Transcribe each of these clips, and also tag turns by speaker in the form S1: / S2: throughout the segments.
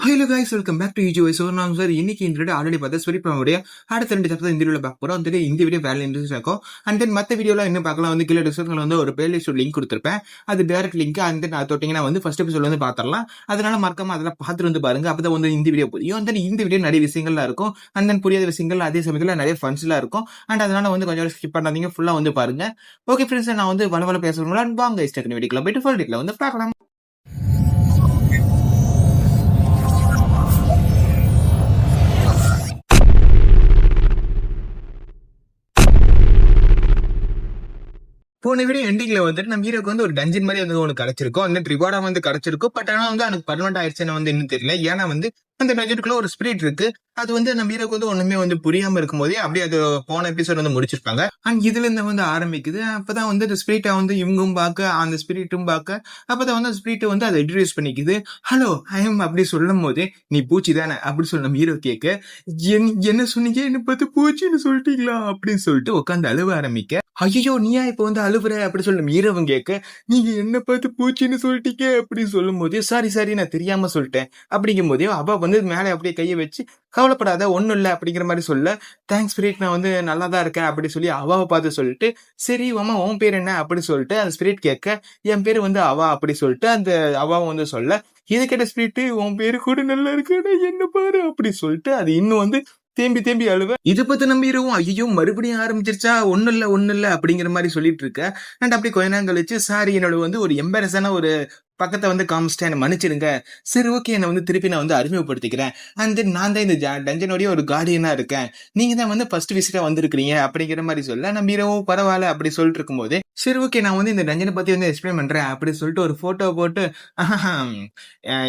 S1: Hello guys, welcome back to UG wise. நான் sir இன்னைக்கு இந்த ஆல்ரெடி பார்த்தா ஸ்வரிப்பாவுடைய அடுத்த 2 சாப்டர் இந்த வீடியோவில் பார்க்க போகிறோம். வந்துட்டு இந்த வீடியோ வேலை இன்ட்ரெஸ்ட் இருக்கும். அண்ட் தென் மற்ற வீடியோலாம் இன்னும் பார்க்கலாம். வந்து கீழே டிஸ்கிரிப்ஷனில் வந்து ஒரு பிளேலிஸ்ட் லிங்க் கொடுத்துருப்பேன். அது டேரக்ட் லிங்க். அண்ட் தென் அது தொட்டிங்கன்னா வந்து ஃபர்ஸ்ட் எபிசோட் வந்து பார்த்துடலாம். அதனால மறக்காம அதெல்லாம் பார்த்துட்டு வந்து பாருங்க. அப்போ தான் வந்து இந்த வீடியோ புரியும். அண்ட் தென் இந்த வீடியோ நிறைய விஷயங்கள்லாம் இருக்கும். அண்ட் தென் புரியாத விஷயங்கள் அதே சமயத்தில் நிறைய ஃபன்ஸ்லாம் இருக்கும். அண்ட் அதனால வந்து கொஞ்சம் ஸ்கிப் பண்ணாதீங்க, ஃபுல்லாக வந்து பாருங்க. ஓகே ஃப்ரெண்ட்ஸ், நான் வந்து வளவள பேசுகிறேன். வாங்க இஸ்டக் வீடியோக்குள்ள போயிட்டு ஃபுல் டீட்டில் வந்து பார்க்கலாம். போன வீடியோ எண்டிங்ல வந்துட்டு நம்ம ஹீரோக்கு வந்து ஒரு டஞ்சன் மாதிரி வந்து ஒன்று கிடைச்சிருக்கும். அந்த ரிவார்டா வந்து கிடைச்சிருக்கும். பட் ஆனால் வந்து எனக்கு பர்மனெண்ட் ஆயிடுச்சுன்னு வந்து இன்னும் தெரியல. ஏன்னா வந்து அந்த டஞ்சனுக்குள்ள ஒரு ஸ்பிரிட் இருக்கு. அது வந்து நம்ம ஹீரோக்கு வந்து ஒண்ணுமே வந்து புரியாம இருக்கும் போதே அப்படியே அது போன எபிசோட் வந்து முடிச்சிருப்பாங்க. அண்ட் இதுல இருந்து வந்து ஆரம்பிக்குது. அப்பதான் வந்து அந்த ஸ்பிரிட்டை வந்து இவங்கும் பார்க்க, அந்த ஸ்பிரிட்டும் பார்க்க, அப்பதான் வந்து அந்த ஸ்பிரிட் வந்து அதை இன்ட்ரடியூஸ் பண்ணிக்குது. ஹலோ ஐ எம் அப்படி சொல்லும் போதே, நீ பூச்சி தானே அப்படி சொல்லி நம்ம ஹீரோ கேட்க, என்ன சொன்னீங்க, என்ன பார்த்து பூச்சின்னு சொல்லிட்டீங்களா அப்படின்னு சொல்லிட்டு உட்காந்து அழுவ ஆரம்பிக்க, ஐயோ நீயா இப்ப வந்து அழுவுற அப்படி சொல்லி மீரவன் கேட்க, நீங்க என்ன பார்த்து பூச்சின்னு சொல்லிட்டீங்க அப்படின்னு சொல்லும் போதே, சாரி நான் தெரியாம சொல்லிட்டேன் அப்படிங்கும் போதே அவ வந்து மேலே அப்படியே கையை வச்சு, கவலைப்படாத ஒன்னும் இல்லை அப்படிங்கிற மாதிரி சொல்ல, தேங்க்ஸ் ஸ்பிரிட், நான் வந்து நல்லா தான் இருக்கேன் அப்படி சொல்லி அவாவை பார்த்து சொல்லிட்டு, சரி அம்மா உன் பேர் என்ன அப்படி சொல்லிட்டு அந்த ஸ்பிரிட் கேட்க, என் பேர் வந்து அவா அப்படி சொல்லிட்டு அந்த அவாவை வந்து சொல்ல, இது கேட்ட ஸ்பிரிட், உன் பேரு கூட நல்லா இருக்கு என்ன பாரு அப்படி சொல்லிட்டு அது இன்னும் வந்து தேம்பி அழுவ. இதை பத்தி நம்பிடுவோம். ஐயோ மறுபடியும் ஆரம்பிச்சிருச்சா, ஒண்ணு இல்ல அப்படிங்கிற மாதிரி சொல்லிட்டு இருக்க. அண்ட் அப்படி கொஞ்ச நேரம் கழிச்சு, சாரி என்னோட வந்து ஒரு எம்பரஸான ஒரு பக்கத்தை வந்து காமிச்சிட்டேன், என்ன மன்னிச்சிடுங்க. சரி ஓகே, என்னை வந்து திருப்பி நான் வந்து அறிமுகப்படுத்திக்கிறேன். அண்ட் தென் நான் தான் இந்த டஞ்சனோடைய ஒரு கார்டியனா இருக்கேன். நீங்க தான் வந்து ஃபர்ஸ்ட் விசிட்டா வந்திருக்கிறீங்க அப்படிங்கிற மாதிரி சொல்ல, நம்ம இரவும் பரவாயில்ல அப்படி சொல்லிட்டு இருக்கும் போதே, சரி ஓகே நான் வந்து இந்த டஞ்சனை பத்தி வந்து எக்ஸ்பிளைன் பண்றேன் அப்படி சொல்லிட்டு ஒரு போட்டோ போட்டு,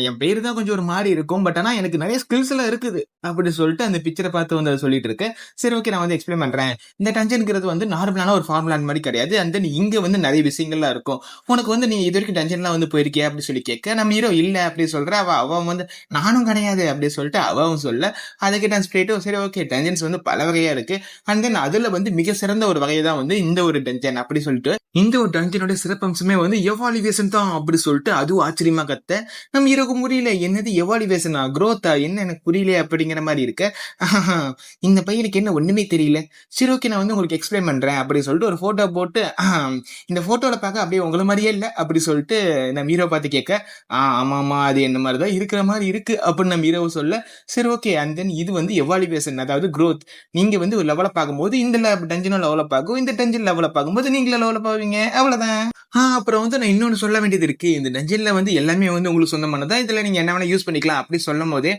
S1: என் பேரு தான் கொஞ்சம் ஒரு மாதிரி இருக்கும், பட் ஆனா எனக்கு நிறைய ஸ்கில்ஸ் எல்லாம் இருக்குது அப்படி சொல்லிட்டு அந்த பிக்சரை பார்த்து வந்து சொல்லிட்டு இருக்கு. சரி ஓகே நான் வந்து எக்ஸ்பிளைன் பண்றேன். இந்த டஞ்சன்ங்கிறது வந்து நார்மலான ஒரு ஃபார்முலான் மாதிரி கிடையாது. அண்ட் தென் இங்க வந்து நிறைய விஷயங்கள்லாம் இருக்கும். உனக்கு வந்து நீ இது வரைக்கும் டஞ்சன்லாம் வந்து போயிருக்கியா அப்படி சொல்லி கேட்க, நம்ம ஹீரோ இல்ல அப்படி சொல்ற. அவன் வந்து நானும் கிடையாது அப்படி சொல்லிட்டு அவன் சொல்ல, அதுக்கு நான் ஸ்ட்ரெயிட்டோ சரி ஓகே டஞ்சன்ஸ் வந்து பல வகையா இருக்கு. அண்ட் தென் அதுல வந்து மிக சிறந்த ஒரு வகை தான் வந்து இந்த ஒரு டஞ்சன் அப்படி சொல்லிட்டு, இந்த ஒரு டஞ்சனோட சிறப்பம்சமே வந்து எவாலுவேஷன் தான் அப்படி சொல்லிட்டு அதுவும் ஆச்சரியமா கத்த, நம்ம ஹீரோக்கு புரியல, என்னது எவாலுவேஷனா குரோத்தா என்ன எனக்கு புரியல அப்படிங்கிற மாதிரி இருக்க. இந்த பையனுக்கு என்ன ஒண்ணுமே தெரியல. சரி ஓகே நான் வந்து உங்களுக்கு எக்ஸ்பிளைன் பண்றேன் அப்படி சொல்லிட்டு ஒரு போட்டோ போட்டு, இந்த போட்டோல பார்க்க அப்படியே உங்களை மாதிரியே இல்லை அப்படி சொல்லிட்டு நம்ம ஹீரோ பார்த்து கேட்க, ஆமா அது என்ன மாதிரிதான் இருக்கிற மாதிரி இருக்கு அப்படின்னு நம்ம ஹீரோ சொல்ல, சரி ஓகே அண்ட் தென் இது வந்து எவாலுவேஷன், அதாவது growth. நீங்க வந்து ஒரு லெவலை பார்க்கும்போது இந்த டஞ்சனும் லெவலை பார்க்கும், இந்த டஞ்சன் லெவலை பார்க்கும்போது நீங்கள லெவலை பார்ப்பீங்க, அவ்வளவுதான். அப்புறம் வந்து நான் இன்னொன்னு சொல்ல வேண்டியது இருக்கு. இந்த டஞ்சன்ல வந்து எல்லாமே வந்து உங்களுக்கு சொந்தமானதா, இதுல நீங்க என்ன வேணா யூஸ் பண்ணிக்கலாம் அப்படி சொல்லும் போதே,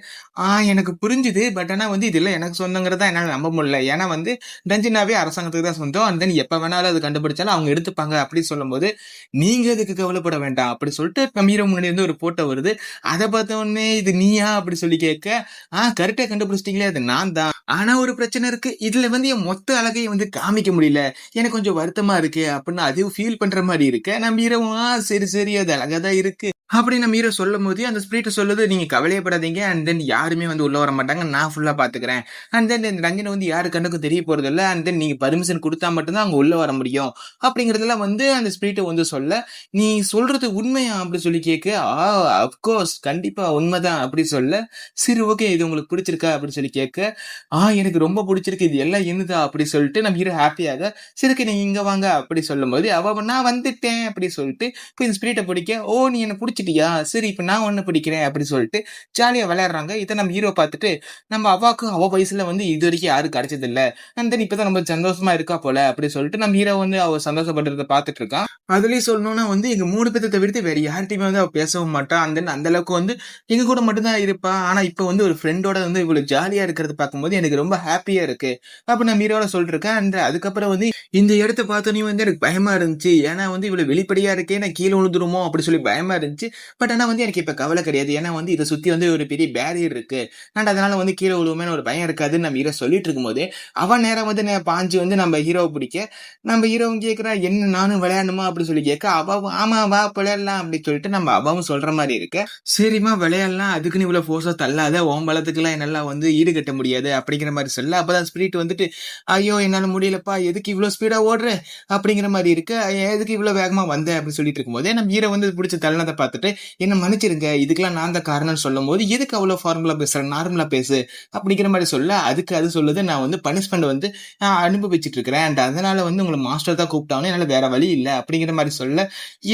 S1: எனக்கு புரிஞ்சுது. பட் ஆனா வந்து இதுல எனக்கு சொந்தங்கிறதா என்னால நம்ப முடியல. ஏன்னா வந்து டஞ்சனாவே அரசாங்கத்துக்கு தான் சொந்தம். அண்ட் தென் எப்ப வேணாலும் அது கண்டுபிடிச்சாலும் அவங்க எடுத்துப்பாங்க அப்படி சொல்லும் போது, நீங்க இதுக்கு கவலைப்பட வேண்டாம் அப்படி சொல்லிட்டு கம்பீரம் முன்னாடி வந்து ஒரு போட்டோ வருது. அதை பார்த்த உடனே இது நீயா அப்படி சொல்லி கேட்க, கரெக்டா கண்டுபிடிச்சிட்டீங்களே அது நான் தான். ஆனா ஒரு பிரச்சனை இருக்கு, இதுல வந்து என் மொத்த அழகையை வந்து காமிக்க முடியல, எனக்கு கொஞ்சம் வருத்தமா இருக்கு அப்படின்னு அதுவும் ஃபீல் பண்ற மாதிரி இருக்கு. நம்ம ஹீரோவும் சரி அது அழகாதான் இருக்கு அப்படி நம்ம ஹீரோ சொல்லும் போது அந்த ஸ்பிரிட் சொல்லுது, நீங்க கவலையப்படாதீங்க. அண்ட் தென் யாருமே வந்து உள்ள வர மாட்டாங்க, நான் ஃபுல்லா பாத்துக்கிறேன். அண்ட் தென் இந்த டஞ்சனை வந்து யாரு கண்ணுக்கும் தெரிய போறது இல்லை. அண்ட் தென் நீங்க பர்மிஷன் கொடுத்தா மட்டும்தான் அங்க உள்ள வர முடியும் அப்படிங்கறதெல்லாம் வந்து அந்த ஸ்பிரிட் வந்து சொல்ல, நீ சொல்றது உண்மையா அப்படி சொல்லி கேட்க, அப்கோர்ஸ் கண்டிப்பா உண்மைதான் அப்படி சொல்ல, சரி ஓகே இது உங்களுக்கு பிடிச்சிருக்கா அப்படி சொல்லி கேட்க, எனக்கு ரொம்ப பிடிச்சிருக்கு, இது எல்லாம் என்னதா அப்படி சொல்லிட்டு நம்ம ஹீரோ ஹாப்பியாக, சரி நீங்க இங்க வாங்க அப்படி சொல்லும் போது அவ நான் வந்துட்டேன் அப்படி சொல்லிட்டு இந்த ஸ்பிரிட்டை பிடிக்க, நீ என்ன பிடிச்சிட்டியா, சரி இப்ப நான் ஒண்ணு பிடிக்கிறேன் அப்படி சொல்லிட்டு ஜாலியா விளையாடுறாங்க. இதை நம்ம ஹீரோ பார்த்துட்டு, நம்ம அவாக்கு அவ வயசுல வந்து இது வரைக்கும் யாரும் கிடைச்சது இல்ல, அந்த இப்பதான் நம்ம சந்தோஷமா இருக்கா போல அப்படி சொல்லிட்டு நம்ம ஹீரோ வந்து அவ சந்தோஷப்படுறத பார்த்துட்டு இருக்கான். அதுலயும் சொல்லணும்னா வந்து எங்க 3 பேர்த்த தவிர்த்து வேற யார்கிட்டயுமே வந்து அவ பேசவும் மாட்டா. அந்த அளவுக்கு வந்து எங்க கூட மட்டும்தான் இருப்பா. ஆனா இப்ப வந்து ஒரு ஃப்ரெண்டோட வந்து இவ்வளவு ஜாலியா இருக்கிறது பார்க்கும்போது எனக்கு ரொம்ப ஹாப்பியா இருக்கு அப்ப நான் ஹீரோட சொல்லிட்டு இருக்கேன். அண்ட் அதுக்கப்புறம் வந்து இந்த இடத்த பார்த்தோன்னே வந்து எனக்கு பயமா இருந்துச்சு. ஏன்னா வந்து இவ்வளவு வெளிப்படையா இருக்கே, நான் கீழே விழுந்துருமோ அப்படி சொல்லி பயமா இருந்துச்சு. பட் ஆனா வந்து எனக்கு இப்ப கவலை கிடையாது. ஏன்னா வந்து இதை சுத்தி வந்து ஒரு பெரிய பேரியர் இருக்கு. அண்ட் அதனால வந்து கீழே விழுவுமே ஒரு பயம் இருக்காதுன்னு நம்ம ஹீரோ சொல்லிட்டு இருக்கும் போது, அவன் நேரம் வந்து பாஞ்சு வந்து நம்ம ஹீரோவை பிடிக்க, நம்ம ஹீரோவும் கேட்கிறா, என்ன நானும் விளையாடணுமா அப்படி சொல்லி கேட்க, அவாவும் ஆமா வா விளையாடலாம் அப்படின்னு சொல்லிட்டு நம்ம அவாவும் சொல்ற மாதிரி இருக்கு. சரிமா விளையாடலாம், அதுக்குன்னு இவ்வளவு போர்ஸா தள்ளாத, ஓம்பலத்துக்குலாம் என்னால வந்து ஈடுகட்ட முடியாது அப்படிங்கிற மாதிரி சொல்ல, அப்பதான் ஸ்பிரிட் வந்துட்டு, ஐயோ என்னால முடியலப்பா, எதுக்கு இவ்வளவு ஸ்பீடா ஓடுற அப்படிங்கிற மாதிரி இருக்கு, எதுக்கு இவ்வளவு வேகமா வந்த அப்படின்னு சொல்லிட்டு இருக்கும்போது நம்ம ஹீரோ வந்து பிடிச்ச தள்ளனதை பார்த்து பார்த்துட்டு என்ன மன்னிச்சிருங்க, இதுக்கெல்லாம் நான் தான் காரணம்னு சொல்லும்போது, எதுக்கு அவ்வளோ ஃபார்முலா பேசுற? நார்மலா பேசு அப்படிங்கிற மாரி சொல்ல, அதுக்கு அது சொல்லுது, நான் வந்து பனிஷ்மெண்ட் வந்து அனுபவிச்சுட்டு இருக்கிறேன். அண்ட் அதனால வந்து உங்கள மாஸ்டர் தான் கூப்பிட்டாகணும். என்னால வேற வழி இல்ல அப்படிங்கிற மாரி சொல்ல,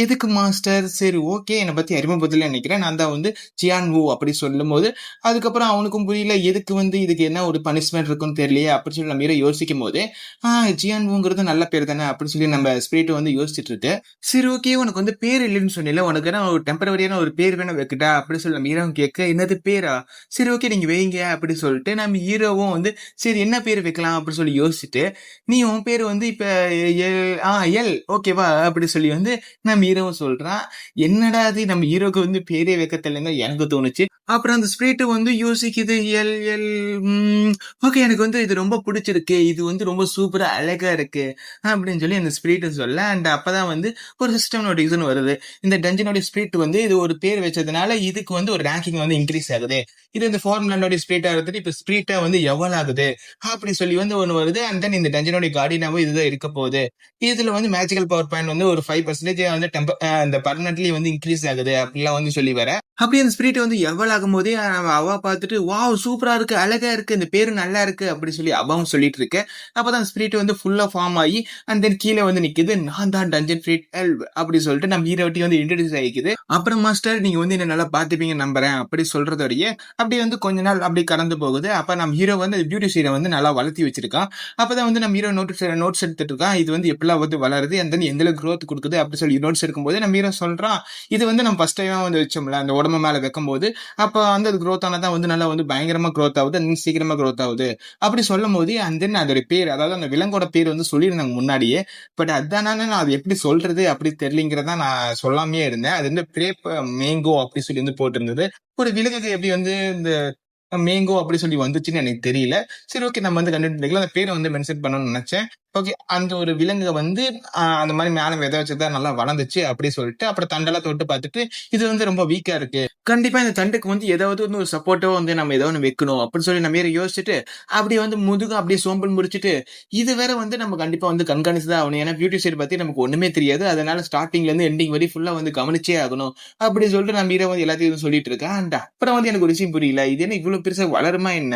S1: எதுக்கு மாஸ்டர்? சரி ஓகே. என்ன பத்தி அறிமுகப்படுத்தலன்னு நெனைக்கிறேன். நான் தான் வந்து சியான் வூ அப்படி சொல்லும்போது, அதுக்கப்புறம் அவனுக்கும் புரியல. எதுக்கு வந்து இதுக்கு என்ன ஒரு பனிஷ்மென்ட் இருக்குன்னு தெரியலையே அப்படின்னு சொல்லி நம்ம ஹீரோ யோசிக்கும்போது, ஆ ஜியான் வூங்கிறது நல்ல பேர் தானே அப்படின்னு சொல்லி நம்ம ஸ்பிரிட் வந்து யோசிச்சுட்டு இருக்கு. சரி ஓகே. உனக்கு வந்து பேர் இல்லன்னு சொன்னீல. உனக்கு என்ன ஒரு டெம்பரவரியான ஒரு பேர் வேணா வைக்கட்டா? அப்படின்னு சொல்லி நம்ம ஹீரோவும் கேட்க, என்னது பேரா? சரி ஓகே நீங்க வைங்க அப்படி சொல்லிட்டு நம்ம ஹீரோவும் வந்து சரி என்ன பேர் வைக்கலாம் அப்படின்னு சொல்லி யோசிச்சுட்டு, நீ உன் பேரு வந்து இப்ப எல் எல் ஓகேவா? அப்படி சொல்லி வந்து நம்ம ஹீரோவும் சொல்றான். என்னடா இது நம்ம ஹீரோக்கு வந்து பேரே வைக்க தெரியலன்னு எனக்கு தோணுச்சு. அப்புறம் அந்த ஸ்பிரிட் வந்து யோசிக்குது. எல் எல் ஓகே எனக்கு வந்து இது ரொம்ப பிடிச்சிருக்கு. இது வந்து ரொம்ப சூப்பரா அழகா இருக்கு. அப்படின்னு சொல்லி அந்த ஸ்பிரிட் சொல்ல அண்ட் அப்பதான் வந்து ஒரு சிஸ்டம் நோட்டிஃபிகேஷன் வருது. இந்த டஞ்சனோட ஸ்பிரிட் வந்து இது ஒரு பேர் வச்சதுனால இதுக்கு வந்து ஒரு ரேங்கிங் வந்து இன்க்ரீஸ் ஆகுது. இது இந்த ஃபார்முலானோட ஸ்பிரிட்டா இருந்துட்டு இப்ப ஸ்பிரிட்டா வந்து எவ்வளவு ஆகுது அப்படி சொல்லி வந்து ஒண்ணு வருது. அண்ட் தென் இந்த டஞ்சனோட கார்டினாவும் இதுதான் இருக்க போகுது. இதுல வந்து மேஜிக்கல் பவர் பாயிண்ட் வந்து ஒரு 5% வந்து இந்த பர்மனன்ட்லி வந்து இன்க்ரீஸ் ஆகுது அப்படிலாம் வந்து சொல்லி வர அப்படி அந்த ஸ்பிரிட் வந்து எவ்வளவு ஆகும் போதே அவ பார்த்துட்டு வாவ் சூப்பரா இருக்கு அழகா இருக்கு இந்த பேரு நல்லா இருக்கு அப்படி சொல்லி அவாவும் சொல்லிட்டு இருக்கு. அப்பதான் ஸ்பிரிட் வந்து ஃபுல்லா ஃபார்ம் ஆகி அண்ட் தென் கீழே வந்து நிக்குது. நான் தான் டஞ்சன் ஃபிரிட் எல்வ் அப்படி சொல்லிட்டு நம்ம ஹீரோட்டி வந்து இன்ட்ரடியூஸ் ஆகிக்குது. அப்புறம் மாஸ்டர் நீங்க வந்து என்ன நல்லா பாத்துப்பீங்க நம்புறேன் அப்படி சொல்றதோடய அப்படி வந்து கொஞ்ச நாள் அப்படி கடந்து போகுது. அப்ப நம்ம ஹீரோ வந்து பியூட்டி சீரை வந்து நல்லா வளர்த்தி வச்சிருக்கான். அப்பதான் வந்து நம்ம ஹீரோ நோட்ஸ் எடுத்துட்டு இருக்கான். இது வந்து எப்படிலாம் வந்து வளருது அண்ட் தென் எந்த அளவுக்கு growth கொடுக்குது அப்படி சொல்லி நோட்ஸ் எடுக்கும்போது நம்ம ஹீரோ சொல்றான், இது வந்து நம்ம ஃபர்ஸ்ட் டைம் வந்து வச்சோம்ல அந்த உடம்பு மேல வைக்கும்போது அப்ப வந்து அது growth ஆனதான் வந்து நல்லா வந்து பயங்கரமா growth ஆகுது and சீக்கிரமா growth ஆகுது அப்படி சொல்லும் போது அண்ட் தென் அதோட பேர் அதாவது அந்த விலங்கோட பேர் வந்து சொல்லியிருந்தாங்க முன்னாடியே. பட் அதானே நான் அது எப்படி சொல்றது அப்படி தெரியலங்கிறதா நான் சொல்லாமே இருந்தேன். அது வந்து பிரேப் மேங்கோ அப்படி சொல்லி வந்து போட்டிருந்தது. ஒரு விலங்குக்கு எப்படி வந்து இந்த மேங்கோ அப்படி சொல்லி வந்துச்சுன்னு எனக்கு தெரியல. சரி ஓகே நம்ம வந்து கண்டுபிடிக்கலாம். அந்த பேரை வந்து மென்ஷன் பண்ணணும்னு நினைச்சேன். ஓகே அந்த ஒரு விலங்கு வந்து அந்த மாதிரி மேல விதை வச்சதா நல்லா வளர்ந்துச்சு அப்படி சொல்லிட்டு அப்புறம் தண்டெல்லாம் தொட்டு பார்த்துட்டு இது வந்து ரொம்ப வீக்கா இருக்கு. கண்டிப்பா இந்த தண்டுக்கு வந்து ஏதாவது வந்து ஒரு சப்போர்ட்டோ வந்து நம்ம ஏதோ ஒன்று வைக்கணும் அப்படின்னு சொல்லி நம்ம யோசிச்சுட்டு அப்படியே வந்து முதுகு அப்படியே சோம்பல் முடிச்சுட்டு இது வேற வந்து நம்ம கண்டிப்பா வந்து கண்காணிச்சுதான் ஆகணும். ஏன்னா பியூட்டி சைட் பத்தி நமக்கு ஒண்ணுமே தெரியாது. அதனால ஸ்டார்டிங்ல இருந்து எண்டிங் வரை ஃபுல்லா வந்து கவனிச்சே ஆகணும் அப்படின்னு சொல்லிட்டு நம்ம ஹீரோ வந்து எல்லாத்தையும் சொல்லிட்டு இருக்கேன். அண்ட் அப்புறம் வந்து எனக்கு ஒரு விஷயம் புரியல. இது என்ன இவ்வளவு பெருசா வளருமா என்ன?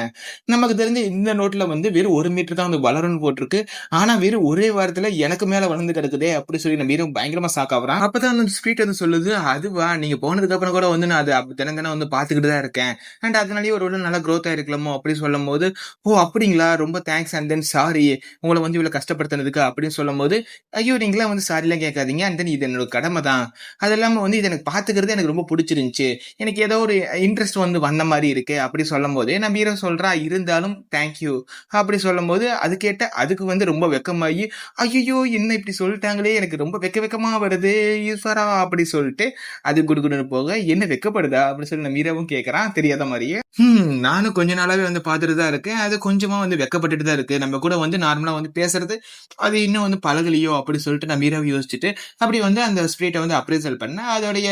S1: நமக்கு தெரிஞ்ச இந்த நோட்ல வந்து வெறும் 1 மீட்டர் தான் வந்து வளரும்னு போட்டிருக்கு. ஆனா வெறும் ஒரே வாரத்துல எனக்கு மேல வளர்ந்து கிடக்குதே அப்படி சொல்லி நம்ம ஹீரோ பயங்கரமா சாக்காவறான். அப்பதான் அந்த ஸ்பிரிட் வந்து சொல்லுது, அதுவா நீங்க போனதுக்கு அப்புறம் கூட வந்து நான் அது தினம் தினம் வந்து பாத்துக்கிட்டு தான் இருக்கேன். அண்ட் அதனாலேயே ஒரு நல்லா growth ஆயிருக்கலாமோ அப்படி சொல்லும் போது, ஓ அப்படிங்களா ரொம்ப தேங்க்ஸ் அண்ட் தென் சாரி உங்களை வந்து இவ்வளவு கஷ்டப்படுத்தினதுக்கு அப்படின்னு சொல்லும் போது, ஐயோ நீங்களா வந்து சாரி எல்லாம் கேட்காதீங்க அண்ட் தென் இது என்னோட கடமை தான். அது இல்லாம வந்து இது எனக்கு பாத்துக்கிறது எனக்கு ரொம்ப பிடிச்சிருந்துச்சு. எனக்கு ஏதோ ஒரு இன்ட்ரெஸ்ட் வந்து வந்த மாதிரி இருக்கு அப்படி சொல்லும் போது நம்ம ஹீரோ சொல்றா இருந்தாலும் தேங்க்யூ அப்படி சொல்லும் போது அது கேட்ட அதுக்கு வந்து ரொம்ப வெக்கமாகி ஐயோ என்ன இப்படி சொல்லிட்டாங்களே எனக்கு ரொம்ப வெக்கமா வருது ஈஸ்வரா அப்படி சொல்லிட்டு அது குடுகுடுன்னு போக என்ன வெக்கப்படுதா அப்படின்னு சொல்லி நம்ம ஹீரோவும் கேட்கறான் தெரியாத மாதிரியே. நானும் கொஞ்ச நாளாவே வந்து பார்த்துட்டு தான் இருக்கேன். அது கொஞ்சமா வந்து வெக்கப்பட்டுட்டு தான் இருக்கு. நம்ம கூட வந்து நார்மலா வந்து பேசுறது அது இன்னும் வந்து பழகலையோ அப்படி சொல்லிட்டு நம்ம ஹீரோவை யோசிச்சுட்டு அப்படி வந்து அந்த ஸ்பிரிட்டை வந்து அப்ரைசல் பண்ண அதோடைய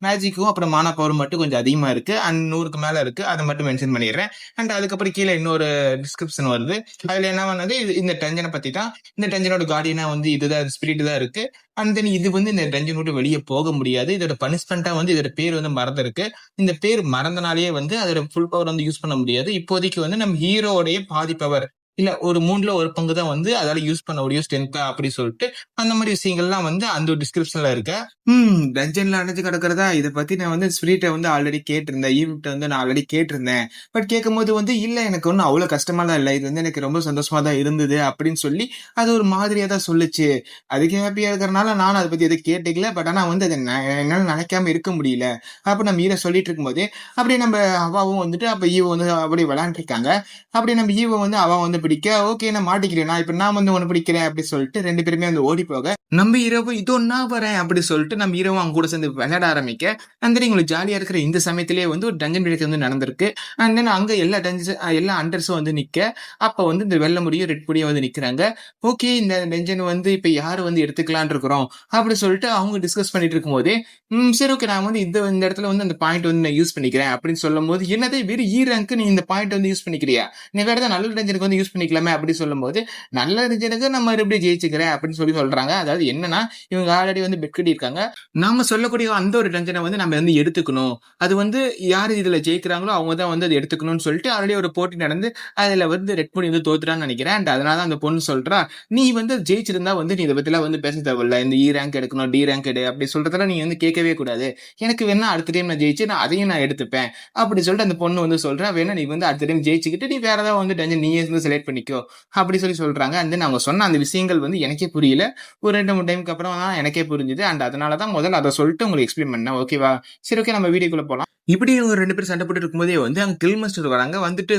S1: மேஜிக்கும் அப்புறம் மானா பவர் மட்டும் கொஞ்சம் அதிகமா இருக்கு அண்ட் 100க்கு மேல இருக்கு. அதை மட்டும் மென்ஷன் பண்ணிடுறேன். அண்ட் அதுக்கப்புறம் கீழே இன்னொரு டிஸ்கிரிப்ஷன் வருது. அதுல என்ன பண்ணது இந்த டென்ஷனை பத்தி தான். இந்த டென்ஷனோட கார்டியனா வந்து இதுதான் ஸ்பிரிட் தான் இருக்கு. அண்ட் தென் இது வந்து இந்த டென்ஷன் விட்டு வெளியே போக முடியாது. இதோட பனிஷ்மெண்டா வந்து இதோட பேர் வந்து மறந்துருக்கு. இந்த பேர் மறந்தனாலேயே வந்து அதோட ஃபுல் பவர் வந்து யூஸ் பண்ண முடியாது. இப்போதைக்கு வந்து நம்ம ஹீரோடைய பாதி பவர் இல்ல ஒரு 3ல 1 பங்கு தான் வந்து அதால யூஸ் பண்ண முடியும் ஸ்ட்ரென்த்தா அப்படி சொல்லிட்டு அந்த மாதிரி விஷயங்கள்லாம் வந்து அந்த ஒரு டிஸ்கிரிப்ஷன்ல இருக்க. டஞ்சன்ல அடைஞ்சு கிடக்கிறதா இதை பத்தி நான் வந்து ஸ்பிரிட்டை வந்து ஆல்ரெடி கேட்டிருந்தேன். ஈவிட்ட வந்து நான் ஆல்ரெடி கேட்டிருந்தேன். பட் கேட்கும்போது வந்து இல்ல எனக்கு ஒன்றும் அவ்வளவு கஷ்டமா தான் இல்லை. இது வந்து எனக்கு ரொம்ப சந்தோஷமா தான் இருந்தது அப்படின்னு சொல்லி அது ஒரு மாதிரியா தான் சொல்லுச்சு. அதுக்கு ஹாப்பியா இருக்கிறனால நானும் அதை பத்தி எதுவும் கேட்டுக்கல. பட் ஆனா வந்து அதை என்னால நினைக்காம இருக்க முடியல. அப்ப நம்ம ஈர சொல்லிட்டு இருக்கும்போது அப்படியே நம்ம அவாவும் வந்துட்டு அப்ப ஈவோ வந்து அப்படியே விளையாண்டு இருக்காங்க. அப்படி நம்ம ஈவோ வந்து அவ வந்து பிடிக்க ஓகே நான் மாட்டிக்கிறேன் இப்ப நான் வந்து ஒண்ணு பிடிக்கிறேன் அப்படி சொல்லிட்டு 2 பேருமே வந்து ஓடி போக நம்ம ஹீரோவும் இதோ நான் வரேன் அப்படி சொல்லிட்டு நம்ம ஹீரோவும் அவங்க கூட சேர்ந்து விளையாட ஆரம்பிக்க அந்த உங்களுக்கு ஜாலியா இருக்கிற இந்த சமயத்திலேயே வந்து ஒரு டஞ்சன் பிரேக் வந்து நடந்திருக்கு. அண்ட் தென் அங்க எல்லா அண்டர்ஸும் வந்து நிக்க அப்ப வந்து இந்த வெள்ளை முடியும் ரெட் முடியும் வந்து நிக்கிறாங்க. ஓகே இந்த டஞ்சன் வந்து இப்ப யாரு வந்து எடுத்துக்கலான் இருக்கிறோம் அப்படி சொல்லிட்டு அவங்க டிஸ்கஸ் பண்ணிட்டு இருக்கும் போதே சரி ஓகே நான் வந்து இந்த இடத்துல வந்து அந்த பாயிண்ட் வந்து நான் யூஸ் பண்ணிக்கிறேன் அப்படின்னு சொல்லும் போது என்னதே வெறும் ரேங்க் நீ இந்த பாயிண்ட் வந்து யூஸ் பண்ணிக்கிறியா நீ வேற ஏதாவது நல்ல டஞ்சனுக்கு வந்து யூஸ் பண்ணிக்கலாமே அப்படி சொல்லும்போது, நல்ல ரீசனுக்கு நான் மறுபடியும் ஜெயிச்சுக்கிறேன் அப்படின்னு சொல்றாங்க. அதாவது என்னன்னா, இவங்க ஆல்ரெடி வந்து பெட் கட்டியிருக்காங்க. நாம சொல்லக்கூடிய அந்த ஒரு டஞ்சன வந்து நம்ம வந்து எடுத்துக்கணும். அது வந்து யாரு இதுல ஜெயிக்கிறாங்களோ அவங்க தான் வந்து அத எடுத்துக்கணும்னு சொல்லிட்டு ஆல்ரெடி ஒரு போட்டி நடந்து, அதுல வந்து ரெட் பொண்ணு வந்து தோத்துட்டான்னு நெனைக்கிறேன். அண்ட் அதனால தான் அந்த பொண்ணு சொல்றா, "நீ வந்து ஜெயிச்சிருந்தா வந்து நீ இத பத்திலாம் வந்து பேச தேவையில்ல. இந்த ரேங்க் எடுக்கணும், ரேங்க் எடு அப்படி சொல்றதெல்லாம் நீ வந்து கேட்கவே கூடாது. எனக்கு வேணா அடுத்த டைம் நான் ஜெயிச்சு அதையும் நான் எடுத்துப்பேன்." அப்படி சொல்லிட்டு அந்த பொண்ணு வந்து சொல்றா, "வேணா நீ வந்து அடுத்த டைம் ஜெயிச்சுக்கிட்டு நீ வேற ஏதாவது வந்து டஞ்சன் நீயே வந்து செலக்ட் பண்ணிக்கோ." அப்படி சொல்றாங்க. அண்ட் தென் அவங்க சொன்ன அந்த விஷயங்கள் வந்து எனக்கே புரியல. ஒரு 2, 3 டைம்க்கு அப்புறம் தான் எனக்கே புரிஞ்சுது. அண்ட் அதனால தான் முதல்ல அத சொல்லிட்டு உங்களுக்கு எக்ஸ்பிளைன் பண்ணேன். ஓகேவா? சரி ஓகே நம்ம வீடியோக்குள்ள போலாம். இப்படி இவங்க 2 பேரும் சண்டை போட்டுட்டு இருக்கும்போதே வந்து அங்க கில் மாஸ்டர் வராங்க. வந்துட்டு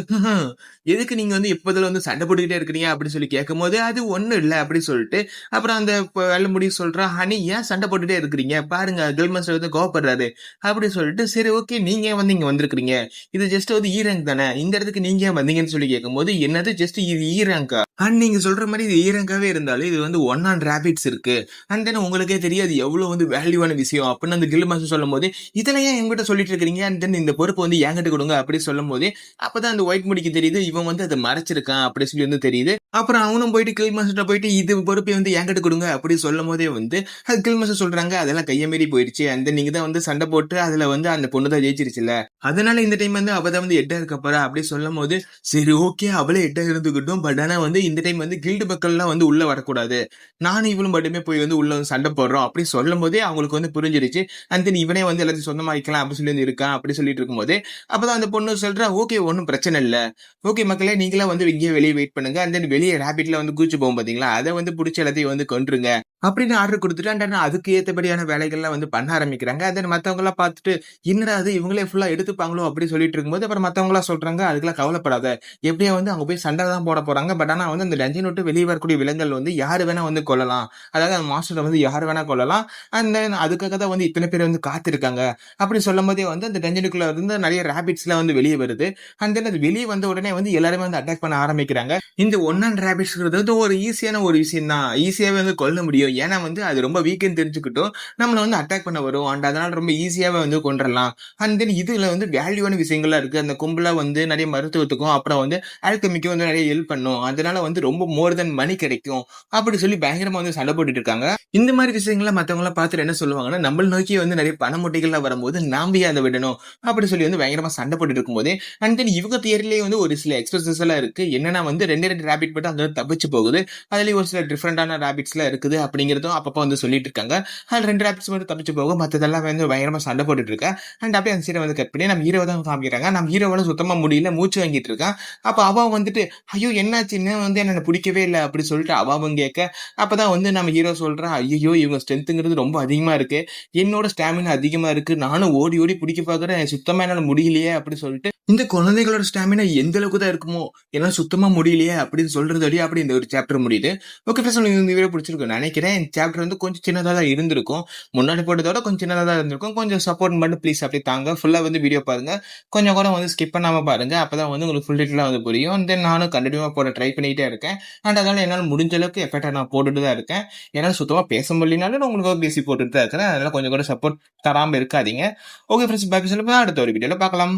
S1: எதுக்கு நீங்க வந்து எப்போதும் வந்து சண்டை போட்டுக்கிட்டே இருக்கிறீங்க அப்படின்னு சொல்லி கேட்கும்போது, அது ஒண்ணும் இல்ல அப்படி சொல்லிட்டு, அப்புறம் அந்த வெள்ள முடி சொல்றா, "ஹனி ஏன் சண்டை போட்டுட்டே இருக்கிறீங்க? பாருங்க கில் மாஸ்டர் வந்து கோவப்படுறாரு." அப்படி சொல்லிட்டு, "சரி ஓகே நீங்க ஏன் வந்து இங்க வந்திருக்கிறீங்க? இது ஜஸ்ட் வந்து ரேங்க் தானே. இந்த இடத்துக்கு நீங்க ஏன் வந்தீங்கன்னு?" சொல்லி கேட்கும்போது, "என்னது ஜஸ்ட் இது ரேங்கா? அண்ட் நீங்க சொல்ற மாதிரி இது ரேங்காவே இருந்தாலும் இது வந்து 1 ஆன் ராபிட்ஸ் இருக்கு. அண்ட் தென் உங்களுக்கே தெரியும் அது எவ்வளவு வந்து வேல்யூவான விஷயம்." அப்படின்னு அந்த கில் மாஸ்டர் சொல்லும்போது, "இதெல்லாம் ஏன் என்கிட்ட சொல்லிட்டு இருக்கிறீங்க? அண்ட் தென் இந்த பொறுப்பு வந்து என்கிட்ட கொடுங்க." அப்படி சொல்லும்போது, அப்பதான் அந்த ஒயிட் முடிக்கு தெரியுது இவன் வந்து அதை மறைச்சிருக்கான் அப்படி சொல்லி வந்து தெரியுது. அப்புறம் அவனும் போயிட்டு கில் மாஸ்டர் போயிட்டு இது பொறுப்பை வந்து என்கிட்ட கொடுங்க அப்படி சொல்லும் போதே வந்து அது கில் மாஸ்டர் சொல்றாங்க, "அதெல்லாம் கைய மீறி போயிடுச்சு. அந்த நீங்க தான் வந்து சண்டை போட்டு அதுல வந்து அந்த பொண்ணு தான் ஜெயிச்சிருச்சுல. அதனால இந்த டைம் வந்து அவ தான் வந்து ஹெட்டா இருக்க போறா." அப்படி சொல்லும் போது, சரி ஓகே அவளே ஹெட்டா இருந்துகிட்டும். பட் ஆனா வந்து இந்த டைம் வந்து கில்டு மக்கள்லாம் வந்து உள்ள வரக்கூடாது. நானும் இவளும் மட்டுமே போய் வந்து உள்ள வந்து சண்டை போடுறோம் அப்படி சொல்லும் போதே அவங்களுக்கு வந்து புரிஞ்சிருச்சு. அண்ட் தென் இவனே வந்து எல்லாத்தையும் சொந்தமாக்கிக்கலாம் அப்படி சொல்லி வந்து இருக்கான் அப்படி சொல்லிட்டு இருக்கும்போது, அப்பதான் அந்த பொண்ணு சொல்றா, "ஓகே ஒன்னும் பிரச்சனை இல்ல. ஓகே மக்களே நீங்களா வந்து இங்கேயே வெளியே வெயிட் பண்ணுங்க. அண்ட் தென் வெளியே ரேபிட்ல வந்து குதிச்சு போகும் பாத்தீங்களா, அதை வந்து புடிச்சு எல்லாத்தையும் வந்து கொன்றுங்க." அப்படின்னு ஆர்டர் கொடுத்துட்டு அண்ட் அதுக்கு ஏத்தபடியான வேலைகள்லாம் வந்து பண்ண ஆரம்பிக்கிறாங்க. தென் மத்தவங்க எல்லாம் பார்த்துட்டு, "என்னடா அது இவங்களே ஃபுல்லா எடுத்துப்பாங்களோ?" அப்படி சொல்லிட்டு இருக்கும்போது, அப்புறம் மத்தவங்க எல்லாம் சொல்றாங்க, "அதுக்கெல்லாம் கவலைப்படாத. எப்படியோ வந்து அவங்க போய் சண்டை தான் போட போறாங்க. பட் ஆனா வந்து அந்த டஞ்சன் விட்டு வெளியே வரக்கூடிய விலங்குகள் வந்து யாரு வேணா வந்து கொல்லலாம். அதாவது அந்த மாஸ்டரை வந்து யாரு வேணா கொல்லலாம். அண்ட் தென் அதுக்காக தான் வந்து இத்தனை பேர் வந்து காத்திருக்காங்க." அப்படி சொல்லும் போதே வந்து அந்த டஞ்சனுக்குள்ள இருந்து நிறைய ரேபிட்ஸ் எல்லாம் வந்து வெளியே வருது. அண்ட் தென் அது வெளியே வந்த உடனே வந்து எல்லாருமே வந்து அட்டாக் பண்ண ஆரம்பிக்கிறாங்க. இந்த ஒன் அண்ட் ரேபிட்ஸ்ங்கிறது வந்து ஒரு ஈஸியான ஒரு விஷயம் தான். ஈஸியாவே வந்து கொல்ல முடியும். ஏன்னா வந்து அது ரொம்ப வீக்குன்னு தெரிஞ்சுக்கிட்டும் நம்மள வந்து அட்டாக் பண்ண வரும். அண்ட் அதனால ரொம்ப ஈஸியாவே வந்து கொன்றலாம். அண்ட் தென் இதுல வந்து வேல்யூவான விஷயங்கள்லாம் இருக்கு. அந்த கும்பலா வந்து நிறைய மருத்துவத்துக்கும் அப்புறம் வந்து ஆல்கெமிக்கும் வந்து நிறைய ஹெல்ப் பண்ணும். அதனால வந்து ரொம்ப மோர் தென் மணி கிடைக்கும். அப்படி சொல்லி பயங்கரமா வந்து சண்டை போட்டுட்டு இருக்காங்க. இந்த மாதிரி விஷயங்களை மத்தவங்க எல்லாம் பார்த்துட்டு என்ன சொல்லுவாங்கன்னா, நம்மள நோக்கி வந்து நிறைய பண மூட்டைகள்லாம் வரும்போது நாம ஏன் அதை விடணும் அப்படி சொல்லி வந்து பயங்கரமா சண்டை போட்டுட்டு இருக்கும்போது, அண்ட் தென் இவங்க தியரிலேயே வந்து ஒரு சில எக்ஸ்பிரஷன்ஸ் எல்லாம் இருக்கு. என்னன்னா வந்து 2 ரேபிட் மட்டும் அங்க தப்பிச்சு போகுது. அதுலயும் ஒரு சில டிஃபரெண்டான ரேபிட்ஸ் எல்லாம் இருக்குது அப்படிங்கறதும் அப்பப்போ வந்து சொல்லிட்டு இருக்காங்க. அது 2 ரேபிட்ஸ் மட்டும் தப்பிச்சு போகும். மத்ததெல்லாம் வந்து பயங்கரமா சண்டை போட்டுட்டு இருக்கா. அண்ட் அப்படியே அந்த சீனை வந்து கட் பண்ணி நம்ம ஹீரோ தான் காமிக்கிறாங்க. நம்ம ஹீரோவால சுத்தமா முடியல, மூச்சு வாங்கிட்டு இருக்கான். அப்ப அவ வந்துட்டு, "ஐயோ என்னாச்சு இன்னும் வந்து என்ன பிடிக்கவே இல்லை." அப்படி சொல்லிட்டு அவன் கேட்க, அப்பதான் வந்து நம்ம ஹீரோ சொல்றான், "ஐயோ இவங்க ஸ்ட்ரென்த்ங்கிறது ரொம்ப அதிகமா இருக்கு. என்னோட ஸ்டாமினா அதிகமா இருக்கு. நானும் ஓடி ஓடி பிடிக்க பாக்குறேன். சுத்தமா என்னால முடியலையே." அப்படி சொல்லிட்டு, இந்த குழந்தைகளோட ஸ்டாமினா எந்த அளவுக்கு தான் இருக்குமோ என்னால சுத்தமா முடியலையே அப்படின்னு சொல்றது வழியா அப்படி இந்த ஒரு சாப்டர் முடியுது. ஓகே ஃப்ரெண்ட்ஸ் உங்களுக்கு இந்த வீடியோ பிடிச்சிருக்கும் நினைக்கிறேன். இந்த சாப்டர் வந்து கொஞ்சம் சின்னதா தான் இருந்திருக்கும். முன்னாடி போட்டதோட கொஞ்சம் சின்னதா தான் இருந்திருக்கும். கொஞ்சம் சப்போர்ட் மட்டும் ப்ளீஸ் அப்படி தாங்க. ஃபுல்லா வந்து வீடியோ பாருங்க. கொஞ்சம் கூட வந்து ஸ்கிப் பண்ணாம பாருங்க. அப்பதான் வந்து உங்களுக்கு ஃபுல் டீட்டெயிலா வந்து புரியும். தென் நானும் கண்டினியூவா போட ட்ரை பண்ணிட்டே இருக்கேன். அண்ட் அதனால என்னால முடிஞ்ச அளவுக்கு எஃபெக்டா நான் போட்டுட்டு தான் இருக்கேன். என்னால சுத்தமா பேச முடியலனாலும் நான் உங்களுக்கு பேசி போட்டுட்டு தான் இருக்கிறேன். அதனால கொஞ்சம் கூட சப்போர்ட் தராம இருக்காதீங்க. ஓகே ஃப்ரெண்ட்ஸ் பாய் சொல்லுங்க. அடுத்த ஒரு வீடியோல பார்க்கலாம்.